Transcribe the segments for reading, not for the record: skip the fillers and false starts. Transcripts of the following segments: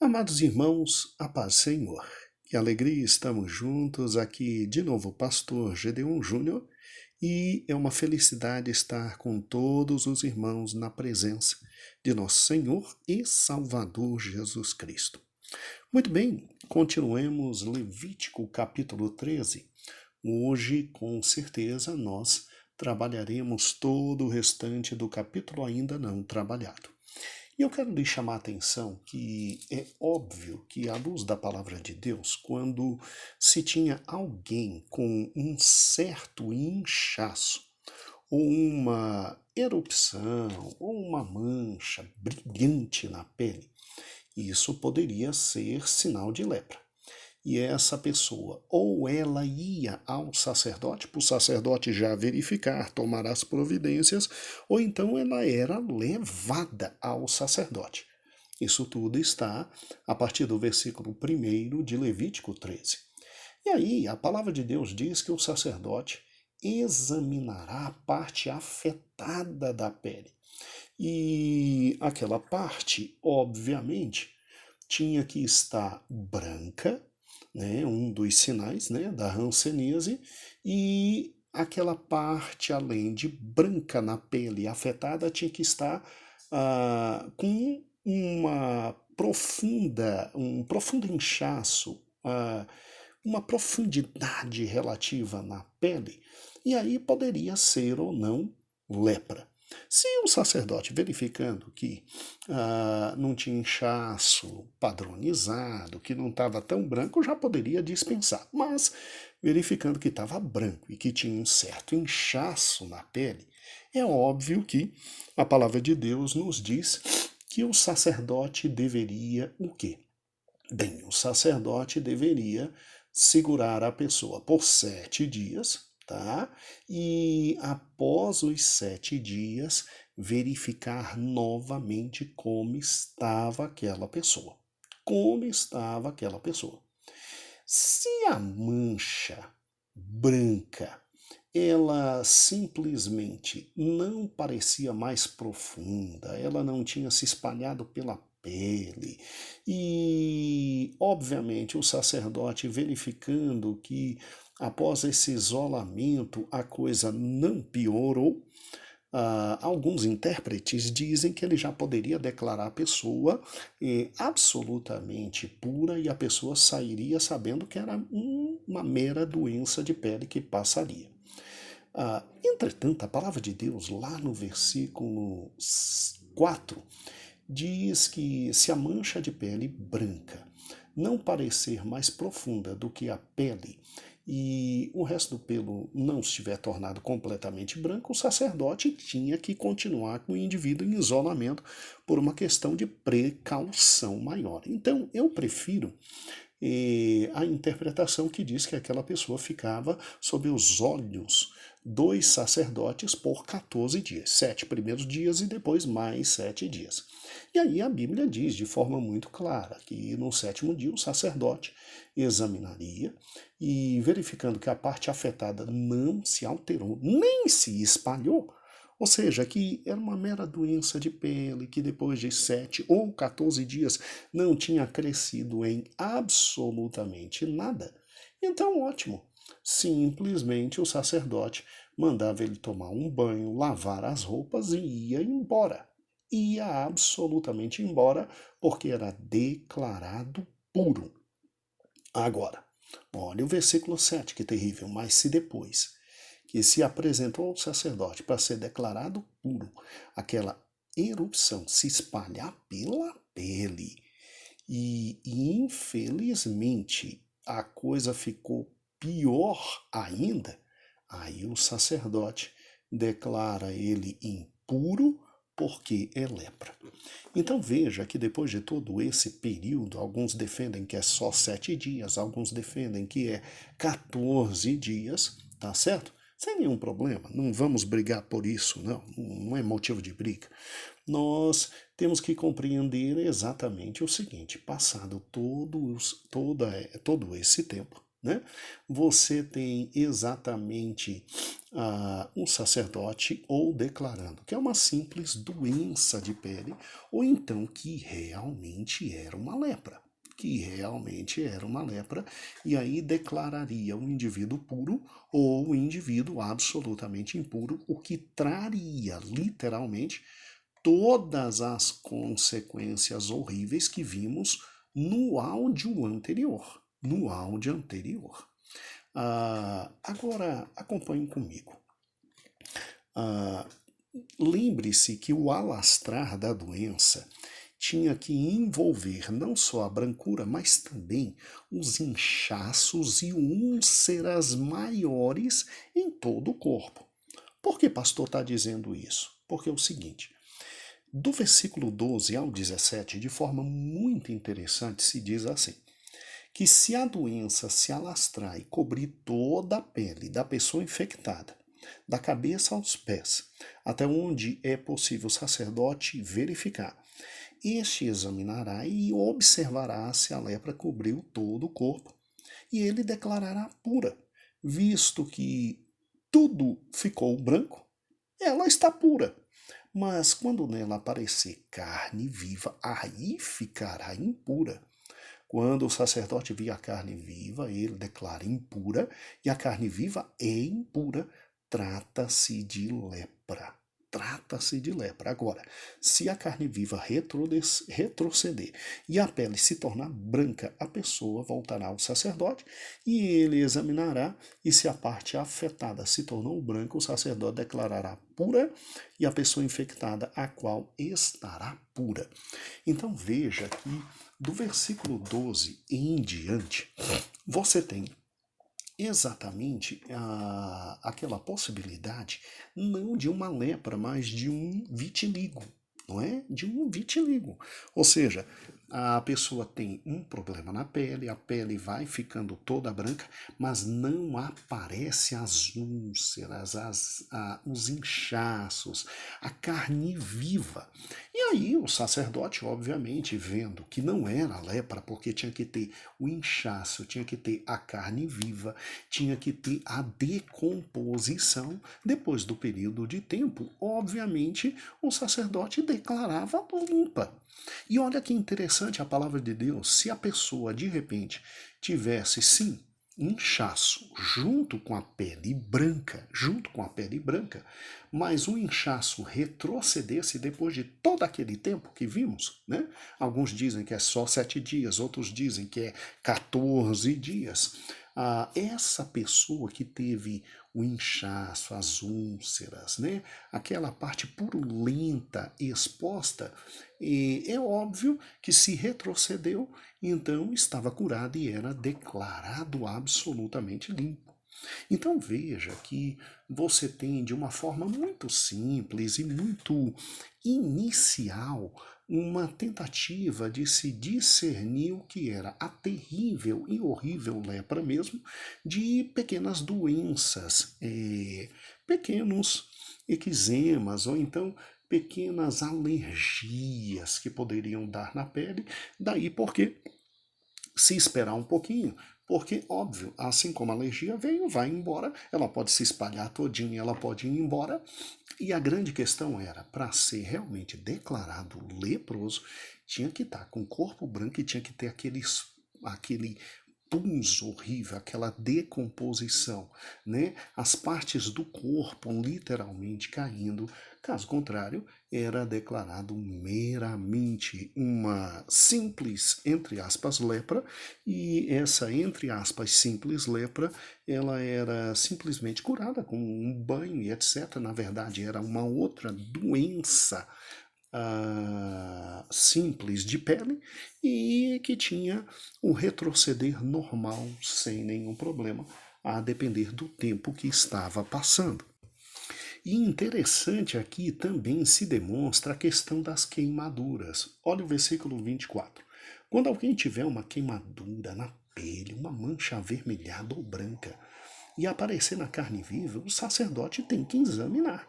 Amados irmãos, a paz do Senhor. Que alegria, estamos juntos aqui de novo, Pastor Gedeon Júnior, e é uma felicidade estar com todos os irmãos na presença de nosso Senhor e Salvador Jesus Cristo. Muito bem, continuemos Levítico capítulo 13. Hoje, com certeza, nós trabalharemos todo o restante do capítulo ainda não trabalhado. E eu quero lhe chamar a atenção que é óbvio que, à luz da palavra de Deus, quando se tinha alguém com um certo inchaço, ou uma erupção, ou uma mancha brilhante na pele, isso poderia ser sinal de lepra. E essa pessoa, ou ela ia ao sacerdote, para o sacerdote já verificar, tomar as providências, ou então ela era levada ao sacerdote. Isso tudo está a partir do versículo 1 de Levítico 13. E aí, a palavra de Deus diz que o sacerdote examinará a parte afetada da pele. E aquela parte, obviamente, tinha que estar branca, né, um dos sinais, né, da hanseníase, e aquela parte, além de branca na pele afetada, tinha que estar com um profundo inchaço, uma profundidade relativa na pele, e aí poderia ser ou não lepra. Se o sacerdote verificando que não tinha inchaço padronizado, que não estava tão branco, já poderia dispensar. Mas verificando que estava branco e que tinha um certo inchaço na pele, é óbvio que a palavra de Deus nos diz que o sacerdote deveria o quê? Bem, o sacerdote deveria segurar a pessoa por 7 dias, tá? E após os 7 dias, verificar novamente como estava aquela pessoa. Como estava aquela pessoa. Se a mancha branca ela simplesmente não parecia mais profunda, ela não tinha se espalhado pela pele. E, obviamente, o sacerdote verificando que após esse isolamento a coisa não piorou, alguns intérpretes dizem que ele já poderia declarar a pessoa absolutamente pura e a pessoa sairia sabendo que era uma mera doença de pele que passaria. Entretanto, a palavra de Deus, lá no versículo 4, diz que se a mancha de pele branca não parecer mais profunda do que a pele e o resto do pelo não estiver tornado completamente branco, o sacerdote tinha que continuar com o indivíduo em isolamento por uma questão de precaução maior. Então, eu prefiro a interpretação que diz que aquela pessoa ficava sob os olhos dos sacerdotes por 14 dias, 7 primeiros dias e depois mais 7 dias. E aí a Bíblia diz de forma muito clara que no 7º dia o sacerdote examinaria e verificando que a parte afetada não se alterou, nem se espalhou, ou seja, que era uma mera doença de pele que depois de 7 ou 14 dias não tinha crescido em absolutamente nada. Então, ótimo. Simplesmente o sacerdote mandava ele tomar um banho, lavar as roupas e ia embora. Ia absolutamente embora, porque era declarado puro. Agora, olha o versículo 7, que terrível. Mas se depois que se apresentou ao sacerdote para ser declarado puro, aquela erupção se espalhar pela pele e infelizmente a coisa ficou pior ainda, aí o sacerdote declara ele impuro porque é lepra. Então veja que depois de todo esse período, alguns defendem que é só 7 dias, alguns defendem que é 14 dias, tá certo? Sem nenhum problema, não vamos brigar por isso, não é motivo de briga. Nós temos que compreender exatamente o seguinte: passado todo esse tempo, né? Você tem exatamente um sacerdote ou declarando que é uma simples doença de pele, ou então que realmente era uma lepra. Que realmente era uma lepra, e aí declararia o indivíduo puro ou o indivíduo absolutamente impuro, o que traria literalmente todas as consequências horríveis que vimos no áudio anterior. No áudio anterior. Agora, acompanhe comigo. Ah, Lembre-se que o alastrar da doença tinha que envolver não só a brancura, mas também os inchaços e úlceras maiores em todo o corpo. Por que o pastor está dizendo isso? Porque é o seguinte: do versículo 12 ao 17, de forma muito interessante, se diz assim: que se a doença se alastrar e cobrir toda a pele da pessoa infectada, da cabeça aos pés, até onde é possível o sacerdote verificar, este examinará e observará se a lepra cobriu todo o corpo, e ele declarará pura, visto que tudo ficou branco, ela está pura. Mas quando nela aparecer carne viva, aí ficará impura. Quando o sacerdote via a carne viva, ele declara impura, e a carne viva é impura, trata-se de lepra. Trata-se de lepra. Agora, se a carne viva retroceder e a pele se tornar branca, a pessoa voltará ao sacerdote e ele examinará, e se a parte afetada se tornou branca, o sacerdote declarará pura e a pessoa infectada, a qual estará pura. Então veja que do versículo 12 em diante, você tem exatamente aquela possibilidade não de uma lepra, mas de um vitiligo, não é? De um vitiligo. Ou seja, a pessoa tem um problema na pele, a pele vai ficando toda branca, mas não aparece as úlceras, os inchaços, a carne viva. E aí o sacerdote, obviamente, vendo que não era lepra, porque tinha que ter o inchaço, tinha que ter a carne viva, tinha que ter a decomposição. Depois do período de tempo, obviamente, o sacerdote declarava limpa. E olha que interessante a palavra de Deus: se a pessoa de repente tivesse, sim, inchaço junto com a pele branca, mas o inchaço retrocedesse depois de todo aquele tempo que vimos, né? Alguns dizem que é só 7 dias, outros dizem que é 14 dias. Essa pessoa que teve o inchaço, as úlceras, né? Aquela parte purulenta exposta, é óbvio que se retrocedeu, então estava curado e era declarado absolutamente limpo. Então veja que você tem de uma forma muito simples e muito inicial uma tentativa de se discernir o que era a terrível e horrível lepra mesmo, de pequenas doenças, pequenos eczemas ou então pequenas alergias que poderiam dar na pele, daí porque se esperar um pouquinho, porque, óbvio, assim como a alergia veio, vai embora, ela pode se espalhar todinha, ela pode ir embora, e a grande questão era, para ser realmente declarado leproso, tinha que estar com o corpo branco e tinha que ter aquele pus horrível, aquela decomposição, né? As partes do corpo literalmente caindo. Caso contrário, era declarado meramente uma simples, entre aspas, lepra, e essa, entre aspas, simples lepra, ela era simplesmente curada com um banho e etc. Na verdade, era uma outra doença simples de pele e que tinha o retroceder normal sem nenhum problema, a depender do tempo que estava passando. E interessante aqui também se demonstra a questão das queimaduras. Olha o versículo 24. Quando alguém tiver uma queimadura na pele, uma mancha avermelhada ou branca, e aparecer na carne viva, o sacerdote tem que examinar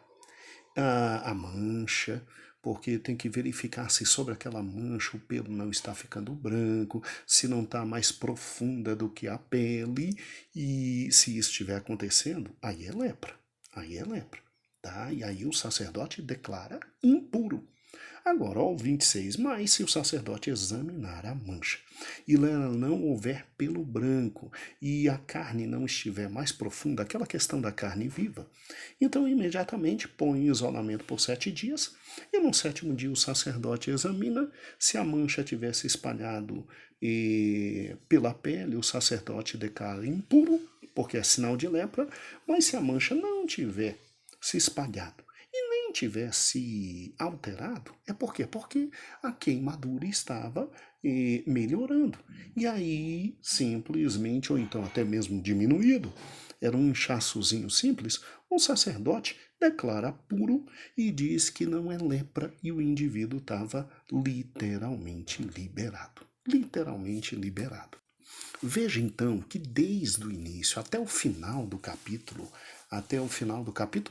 a mancha, porque tem que verificar se sobre aquela mancha o pelo não está ficando branco, se não está mais profunda do que a pele, e se isso estiver acontecendo, aí é lepra. Aí é lepra. Tá? E aí o sacerdote declara impuro. Agora, ó, o 26, mas se o sacerdote examinar a mancha e nela não houver pelo branco e a carne não estiver mais profunda, aquela questão da carne viva, então imediatamente põe em isolamento por 7 dias e no 7º dia o sacerdote examina. Se a mancha tivesse espalhado pela pele, o sacerdote declara impuro, porque é sinal de lepra, mas se a mancha não tiver se espalhado nem tivesse alterado, é por quê? Porque a queimadura estava melhorando. E aí, simplesmente, ou então até mesmo diminuído, era um inchaçozinho simples, o sacerdote declara puro e diz que não é lepra e o indivíduo estava literalmente liberado. Literalmente liberado. Veja então que desde o início até o final do capítulo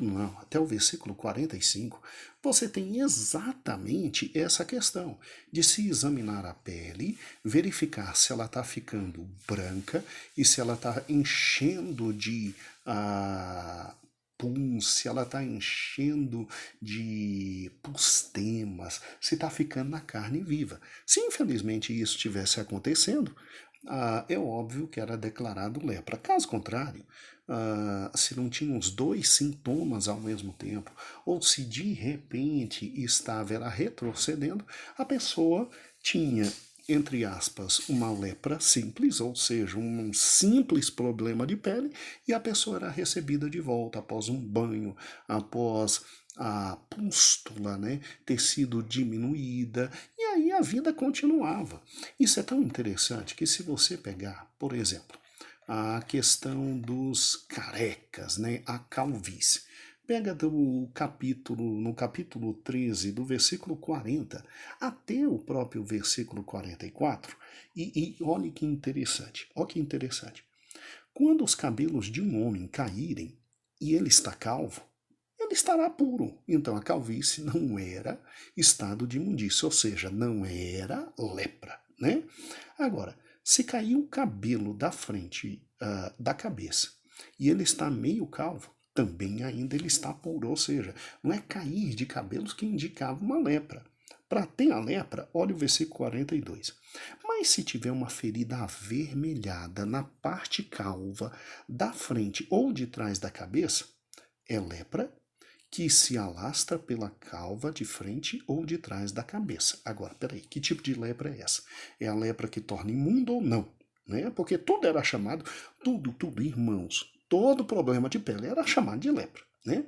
não, até o versículo 45, você tem exatamente essa questão de se examinar a pele, verificar se ela está ficando branca e se ela está enchendo de pum, se ela está enchendo de pustemas, se está ficando na carne viva. Se infelizmente isso estivesse acontecendo, é óbvio que era declarado lepra. Caso contrário, se não tinha os dois sintomas ao mesmo tempo, ou se de repente estava retrocedendo, a pessoa tinha, entre aspas, uma lepra simples, ou seja, um simples problema de pele, e a pessoa era recebida de volta após um banho, após a pústula, né, ter sido diminuída, e aí a vida continuava. Isso é tão interessante que se você pegar, por exemplo, a questão dos carecas, né, a calvície, pega no capítulo 13, do versículo 40 até o próprio versículo 44, e olhe que interessante, olha que interessante. Quando os cabelos de um homem caírem e ele está calvo, ele estará puro. Então a calvície não era estado de imundícia, ou seja, não era lepra, né? Agora, se cair o cabelo da frente da cabeça e ele está meio calvo, também ainda ele está puro, ou seja, não é cair de cabelos que indicava uma lepra. Para ter a lepra, olha o versículo 42. Mas se tiver uma ferida avermelhada na parte calva da frente ou de trás da cabeça, é lepra que se alastra pela calva de frente ou de trás da cabeça. Agora, peraí, que tipo de lepra é essa? É a lepra que torna imundo ou não? Né? Porque tudo era chamado, tudo, irmãos, todo problema de pele era chamado de lepra. Né?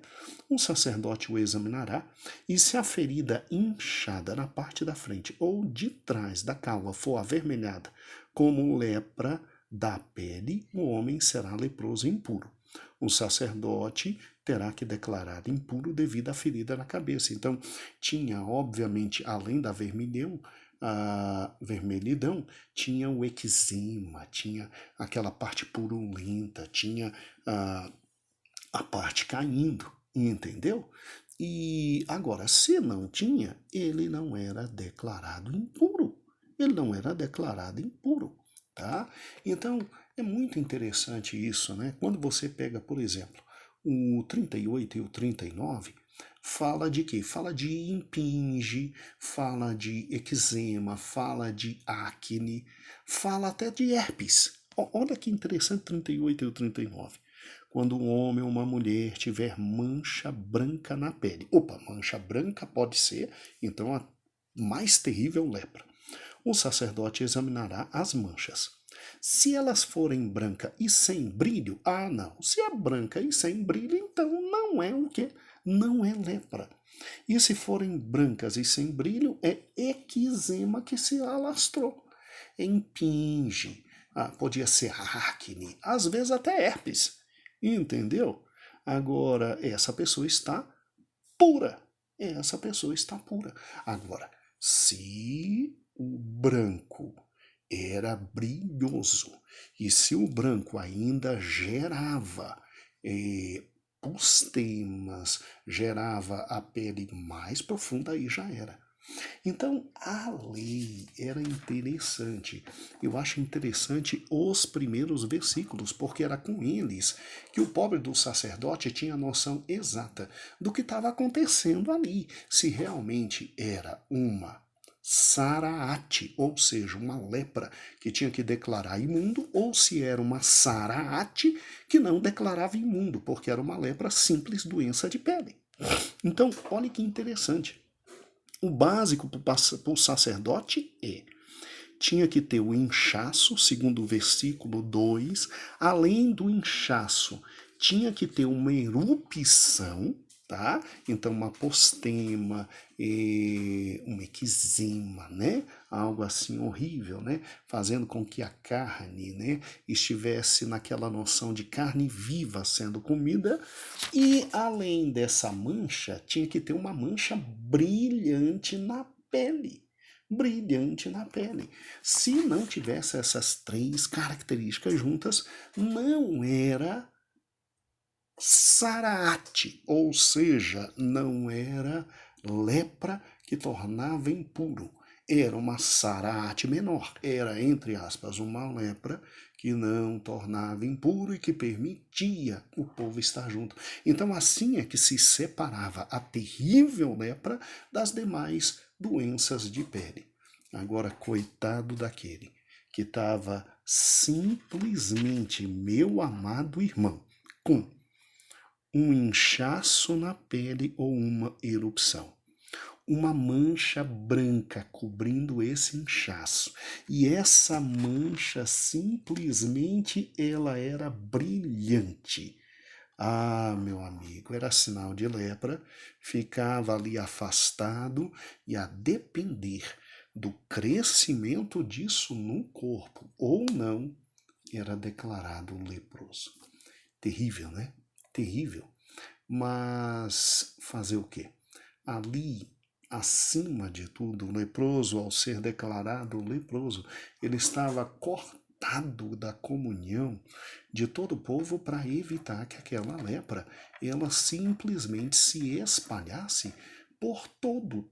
Um sacerdote o examinará, e se a ferida inchada na parte da frente ou de trás da calva for avermelhada como lepra da pele, o homem será leproso e impuro. O sacerdote terá que declarar impuro devido à ferida na cabeça. Então, tinha, obviamente, além da vermelhidão, tinha o eczema, tinha aquela parte purulenta, tinha a parte caindo, entendeu? E agora, se não tinha, ele não era declarado impuro. Ele não era declarado impuro, tá? Então, é muito interessante isso, né? Quando você pega, por exemplo, o 38 e o 39, fala de quê? Fala de impinge, fala de eczema, fala de acne, fala até de herpes. Olha que interessante 38 e o 39. Quando um homem ou uma mulher tiver mancha branca na pele. Opa, mancha branca pode ser, então, a mais terrível lepra. O sacerdote examinará as manchas. Se elas forem branca e sem brilho, não. Se é branca e sem brilho, então não é o quê? Não é lepra. E se forem brancas e sem brilho, é eczema que se alastrou. Impinge, podia ser acne, às vezes até herpes. Entendeu? Agora, essa pessoa está pura. Essa pessoa está pura. Agora, se o branco era brilhoso e se o branco ainda gerava apostemas, gerava a pele mais profunda, aí já era. Então, a lei era interessante. Eu acho interessante os primeiros versículos, porque era com eles que o pobre do sacerdote tinha a noção exata do que estava acontecendo ali. Se realmente era uma saraate, ou seja, uma lepra que tinha que declarar imundo, ou se era uma saraate que não declarava imundo, porque era uma lepra simples, doença de pele. Então, olha que interessante. O básico para o sacerdote tinha que ter o inchaço, segundo o versículo 2, além do inchaço, tinha que ter uma erupção, tá? Então, uma apostema, uma eczema, né? Algo assim horrível, né? Fazendo com que a carne, né, estivesse naquela noção de carne viva sendo comida. E, além dessa mancha, tinha que ter uma mancha brilhante na pele. Brilhante na pele. Se não tivesse essas três características juntas, não era saraate, ou seja, não era lepra que tornava impuro. Era uma saraate menor, era, entre aspas, uma lepra que não tornava impuro e que permitia o povo estar junto. Então, assim é que se separava a terrível lepra das demais doenças de pele. Agora, coitado daquele que estava simplesmente, meu amado irmão, com um inchaço na pele ou uma erupção. Uma mancha branca cobrindo esse inchaço. E essa mancha simplesmente ela era brilhante. Ah, meu amigo, era sinal de lepra, ficava ali afastado e a depender do crescimento disso no corpo ou não, era declarado leproso. Terrível, né? Terrível. Mas fazer o quê? Ali, acima de tudo, o leproso, ao ser declarado leproso, ele estava cortado da comunhão de todo o povo para evitar que aquela lepra ela simplesmente se espalhasse por todo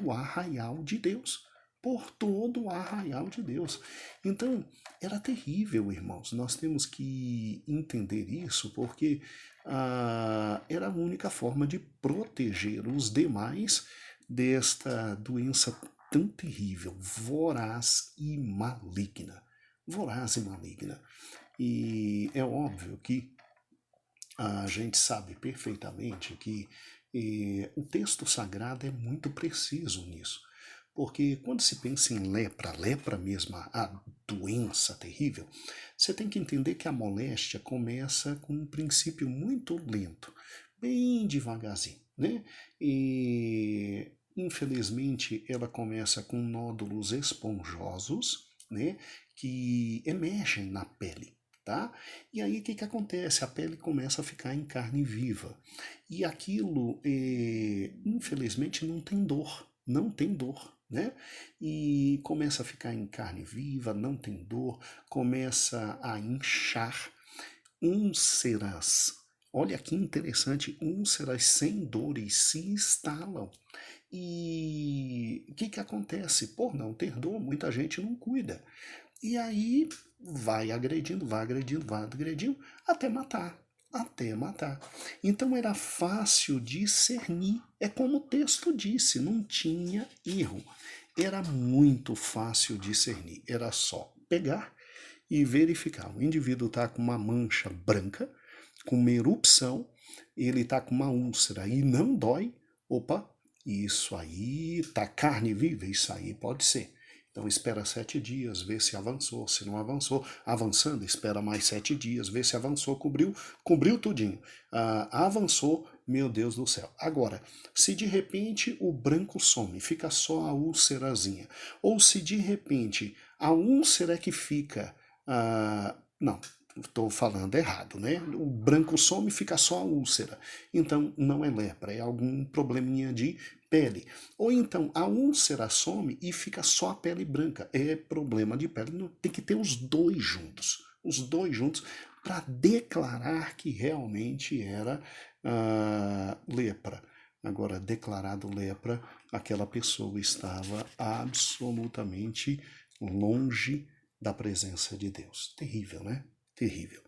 o arraial de Deus. Por todo o arraial de Deus. Então, era terrível, irmãos. Nós temos que entender isso, porque era a única forma de proteger os demais desta doença tão terrível, voraz e maligna. Voraz e maligna. E é óbvio que a gente sabe perfeitamente que o texto sagrado é muito preciso nisso. Porque quando se pensa em lepra, lepra mesmo, a doença terrível, você tem que entender que a moléstia começa com um princípio muito lento, bem devagarzinho, né? E infelizmente ela começa com nódulos esponjosos, né? Que emergem na pele. Tá? E aí o que acontece? A pele começa a ficar em carne viva. E aquilo, infelizmente, não tem dor. Não tem dor. Né? E começa a ficar em carne viva, não tem dor, começa a inchar, úlceras. Olha que interessante, úlceras sem dores se instalam. E o que acontece? Por não ter dor, muita gente não cuida. E aí vai agredindo, vai agredindo, vai agredindo, até matar. Até matar. Então era fácil discernir. É como o texto disse, não tinha erro. Era muito fácil discernir. Era só pegar e verificar. O indivíduo está com uma mancha branca, com uma erupção, ele está com uma úlcera e não dói. Opa, isso aí tá carne viva, isso aí pode ser. Então espera 7 dias, vê se avançou, se não avançou. Avançando, espera mais 7 dias, vê se avançou, cobriu tudinho. Avançou, meu Deus do céu. Agora, se de repente o branco some, fica só a úlcerazinha, ou se de repente a úlcera é que fica... não, estou falando errado, né? O branco some e fica só a úlcera. Então, não é lepra, é algum probleminha de pele. Ou então, a úlcera some e fica só a pele branca. É problema de pele. Tem que ter os dois juntos. Os dois juntos para declarar que realmente era lepra. Agora, declarado lepra, aquela pessoa estava absolutamente longe da presença de Deus. Terrível, né? Terrível.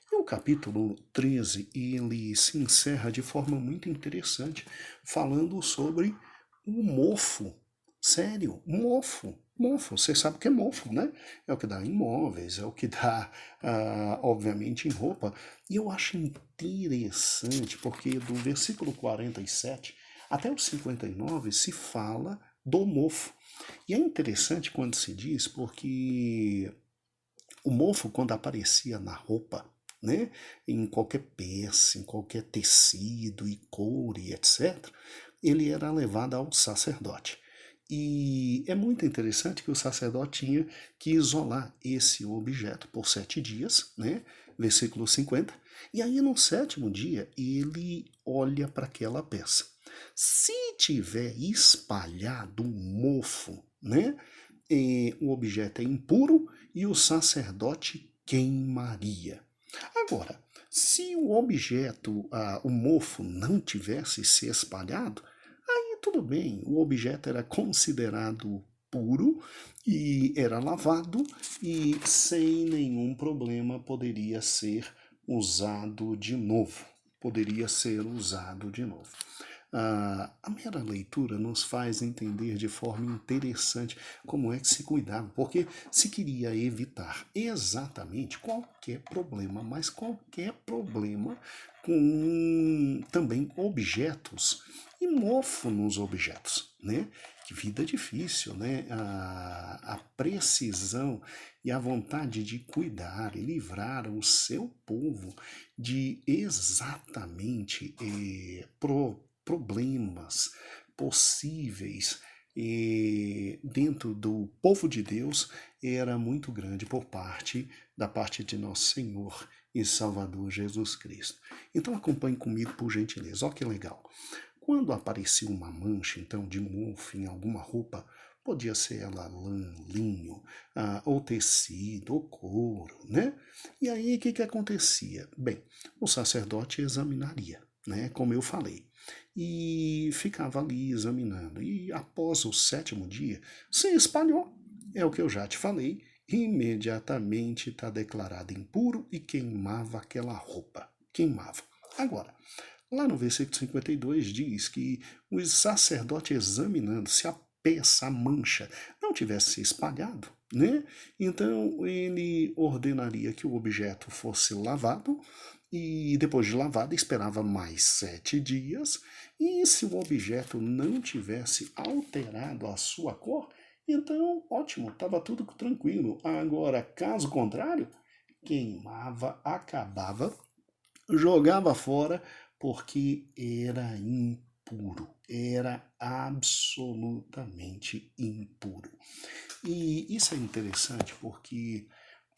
E o capítulo 13, ele se encerra de forma muito interessante, falando sobre o mofo. Sério, mofo. Mofo, você sabe o que é mofo, né? É o que dá em móveis, é o que dá, obviamente, em roupa. E eu acho interessante, porque do versículo 47 até o 59 se fala do mofo. E é interessante quando se diz, porque o mofo, quando aparecia na roupa, né, em qualquer peça, em qualquer tecido e coure, etc., ele era levado ao sacerdote. E é muito interessante que o sacerdote tinha que isolar esse objeto por 7 dias, né? Versículo 50. E aí no sétimo dia ele olha para aquela peça. Se tiver espalhado um mofo, né? O objeto é impuro e o sacerdote queimaria. Agora, se o objeto, o mofo, não tivesse se espalhado, aí tudo bem, o objeto era considerado puro e era lavado e sem nenhum problema poderia ser usado de novo. Poderia ser usado de novo. A mera leitura nos faz entender de forma interessante como é que se cuidava, porque se queria evitar exatamente qualquer problema, mas qualquer problema com também objetos e mofo nos objetos, né? Que vida difícil, né? A precisão e a vontade de cuidar e livrar o seu povo de exatamente problemas possíveis dentro do povo de Deus era muito grande da parte de nosso Senhor e Salvador Jesus Cristo. Então acompanhe comigo por gentileza. Olha que legal. Quando aparecia uma mancha, então, de mofo em alguma roupa, podia ser ela lã, linho, ou tecido, ou couro, né? E aí o que acontecia? Bem, o sacerdote examinaria, né? Como eu falei. E ficava ali examinando. E após o sétimo dia, se espalhou. É o que eu já te falei. Imediatamente está declarado impuro e queimava aquela roupa. Queimava. Agora, lá no versículo 52 diz que o sacerdote examinando se a peça, a mancha, não tivesse se espalhado, né? Então ele ordenaria que o objeto fosse lavado e depois de lavado esperava mais 7 dias e se o objeto não tivesse alterado a sua cor, então ótimo, estava tudo tranquilo. Agora, caso contrário, queimava, acabava, jogava fora porque era impuro, era absolutamente impuro. E isso é interessante porque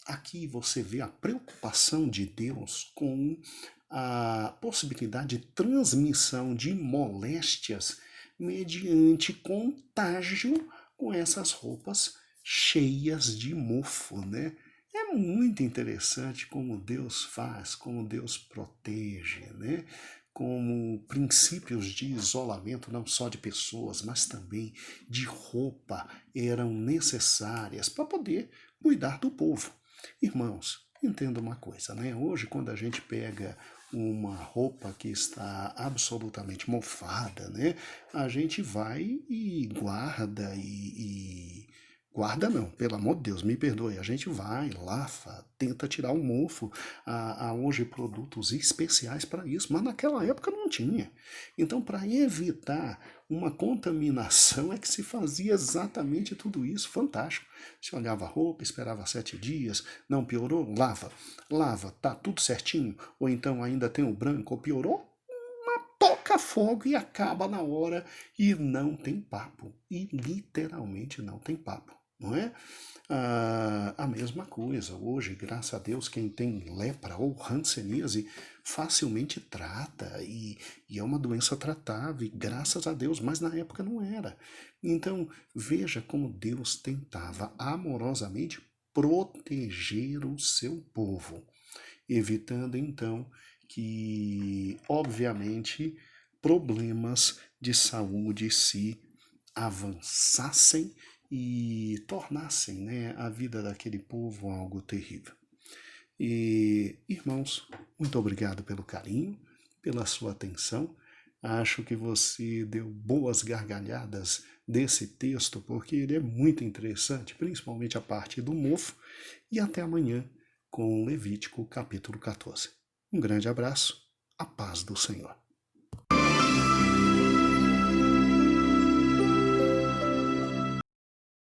aqui você vê a preocupação de Deus com a possibilidade de transmissão de moléstias mediante contágio com essas roupas cheias de mofo, né? É muito interessante como Deus faz, como Deus protege, né? Como princípios de isolamento, não só de pessoas, mas também de roupa, eram necessárias para poder cuidar do povo. Irmãos, entenda uma coisa, né? Hoje, quando a gente pega uma roupa que está absolutamente mofada, né? A gente vai e guarda guarda não, pelo amor de Deus, me perdoe. A gente vai, lava, tenta tirar o mofo. Há hoje produtos especiais para isso, mas naquela época não tinha. Então, para evitar uma contaminação é que se fazia exatamente tudo isso. Fantástico. Se olhava a roupa, esperava 7 dias, não piorou? Lava. Lava, tá tudo certinho. Ou então ainda tem o branco, ou piorou? Toca fogo e acaba na hora e não tem papo. E literalmente não tem papo, não é? A mesma coisa, hoje, graças a Deus, quem tem lepra ou hanseníase facilmente trata e é uma doença tratável, graças a Deus, mas na época não era. Então, veja como Deus tentava amorosamente proteger o seu povo. evitando então que, obviamente, problemas de saúde se avançassem e tornassem, né, a vida daquele povo algo terrível. E, irmãos, muito obrigado pelo carinho, pela sua atenção. Acho que você deu boas gargalhadas desse texto, porque ele é muito interessante, principalmente a parte do mofo. E até amanhã com Levítico capítulo 14. Um grande abraço, a paz do Senhor.